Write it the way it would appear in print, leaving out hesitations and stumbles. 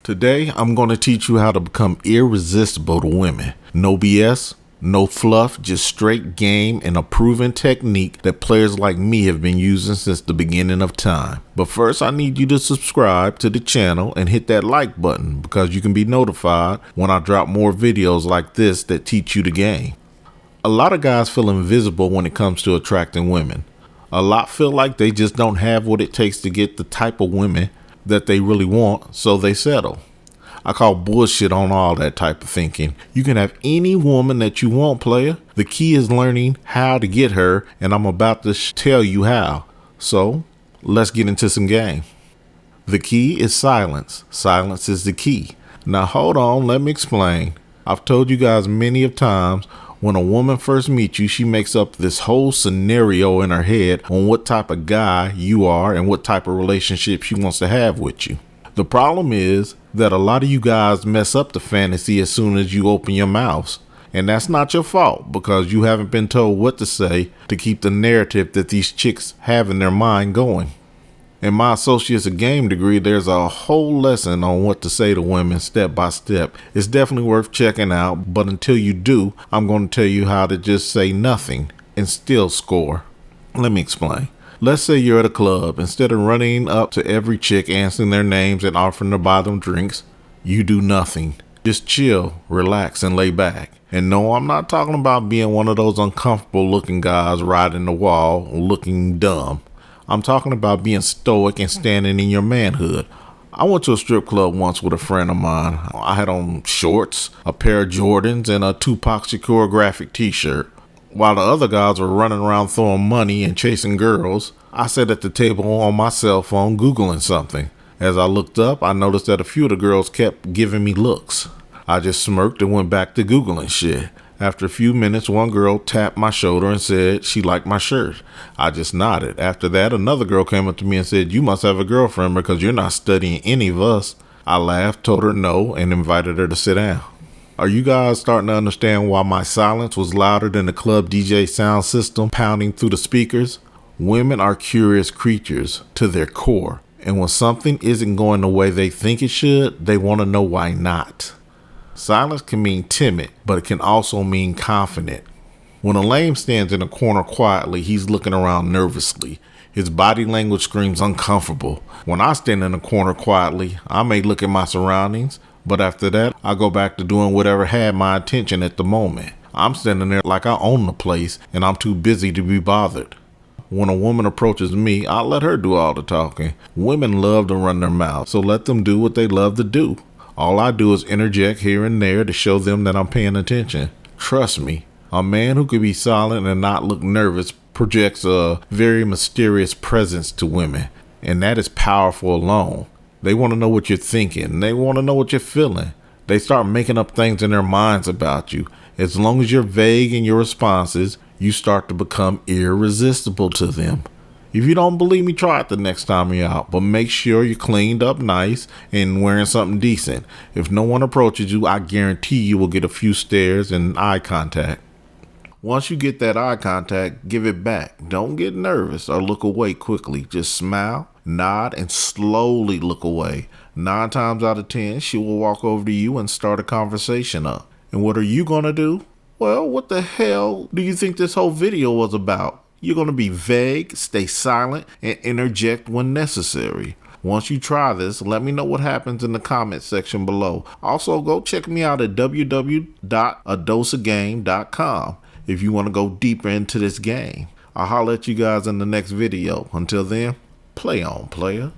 Today, I'm going to teach you how to become irresistible to women. No BS, no fluff, just straight game and a proven technique that players like me have been using since the beginning of time. But first, I need you to subscribe to the channel and hit that like button because you can be notified when I drop more videos like this that teach you the game. A lot of guys feel invisible when it comes to attracting women. A lot feel like they just don't have what it takes to get the type of women that they really want, so they settle. I call bullshit on all that type of thinking. You can have any woman that you want, player. The key is learning how to get her, and I'm about to tell you how. So, let's get into some game. The key is silence. Silence is the key. Now hold on, let me explain. I've told you guys many of times, when a woman first meets you, she makes up this whole scenario in her head on what type of guy you are and what type of relationship she wants to have with you. The problem is that a lot of you guys mess up the fantasy as soon as you open your mouths. And that's not your fault because you haven't been told what to say to keep the narrative that these chicks have in their mind going. In my associate's of game degree, there's a whole lesson on what to say to women step by step. It's definitely worth checking out, but until you do, I'm going to tell you how to just say nothing and still score. Let me explain. Let's say you're at a club. Instead of running up to every chick, answering their names and offering to buy them drinks, you do nothing. Just chill, relax, and lay back. And no, I'm not talking about being one of those uncomfortable looking guys riding the wall looking dumb. I'm talking about being stoic and standing in your manhood. I went to a strip club once with a friend of mine. I had on shorts, a pair of Jordans, and a Tupac Shakur graphic t-shirt. While the other guys were running around throwing money and chasing girls, I sat at the table on my cell phone Googling something. As I looked up, I noticed that a few of the girls kept giving me looks. I just smirked and went back to Googling shit. After a few minutes, one girl tapped my shoulder and said she liked my shirt. I just nodded. After that, another girl came up to me and said, "You must have a girlfriend because you're not studying any of us." I laughed, told her no, and invited her to sit down. Are you guys starting to understand why my silence was louder than the club DJ sound system pounding through the speakers? Women are curious creatures to their core, and when something isn't going the way they think it should, they want to know why not. Silence can mean timid, but it can also mean confident. When a lame stands in a corner quietly, he's looking around nervously. His body language screams uncomfortable. When I stand in a corner quietly, I may look at my surroundings, but after that, I go back to doing whatever had my attention at the moment. I'm standing there like I own the place, and I'm too busy to be bothered. When a woman approaches me, I let her do all the talking. Women love to run their mouths, so let them do what they love to do. All I do is interject here and there to show them that I'm paying attention. Trust me, a man who can be silent and not look nervous projects a very mysterious presence to women, and that is powerful alone. They want to know what you're thinking. They want to know what you're feeling. They start making up things in their minds about you. As long as you're vague in your responses, you start to become irresistible to them. If you don't believe me, try it the next time you're out, but make sure you're cleaned up nice and wearing something decent. If no one approaches you, I guarantee you will get a few stares and eye contact. Once you get that eye contact, give it back. Don't get nervous or look away quickly. Just smile, nod, and slowly look away. 9 times out of 10, she will walk over to you and start a conversation up. And what are you going to do? Well, what the hell do you think this whole video was about? You're going to be vague, stay silent, and interject when necessary. Once you try this, let me know what happens in the comment section below. Also, go check me out at www.adoseagame.com if you want to go deeper into this game. I'll holler at you guys in the next video. Until then, play on, player.